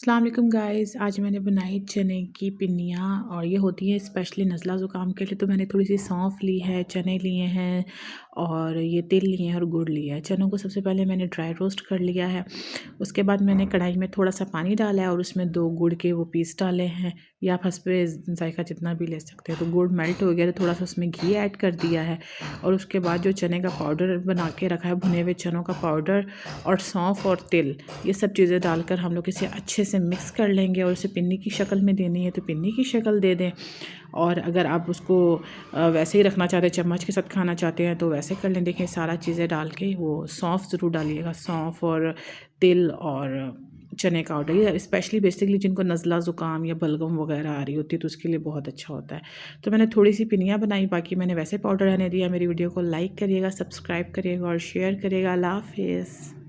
अस्सलाम वालेकुम गाइस, आज मैंने बनाई चने की पिन्नियाँ और ये होती है स्पेशली नज़ला ज़ुकाम के लिए। तो मैंने थोड़ी सी सौंफ ली है, चने लिए हैं और ये तिल लिए हैं और गुड़ लिया है। चनों को सबसे पहले मैंने ड्राई रोस्ट कर लिया है। उसके बाद मैंने कढ़ाई में थोड़ा सा पानी डाला है और उसमें 2 गुड़ के वो पीस डाले हैं, या आप हस्बे ज़ायक़ा जितना भी ले सकते हैं। तो गुड़ मेल्ट हो गया तो थोड़ा सा उसमें घी ऐड कर दिया है और उसके बाद जो चने का पाउडर बना के रखा है, भुने हुए चनों का पाउडर और सौंफ और तिल, ये सब चीज़ें डालकर हम लोग इसे अच्छे से मिक्स कर लेंगे और उसे पिन्नी की शक्ल में देनी है तो पिन्नी की शक्ल दे दें। और अगर आप उसको वैसे ही रखना चाहते हैं, चम्मच के साथ खाना चाहते हैं तो वैसे कर लें। देखिए सारा चीज़ें डाल के, वो सौंफ ज़रूर डालिएगा, सौंफ और तिल और चने का पाउडर। ये स्पेशली बेसिकली जिनको नज़ला ज़ुकाम या बलगम वगैरह आ रही होती है तो उसके लिए बहुत अच्छा होता है। तो मैंने थोड़ी सी पिन्नियाँ बनाई, बाकी मैंने वैसे पाउडर रहने दिया। मेरी वीडियो को लाइक करिएगा, सब्सक्राइब करिएगा और शेयर करिएगा। अल्लाह हाफ़िज़।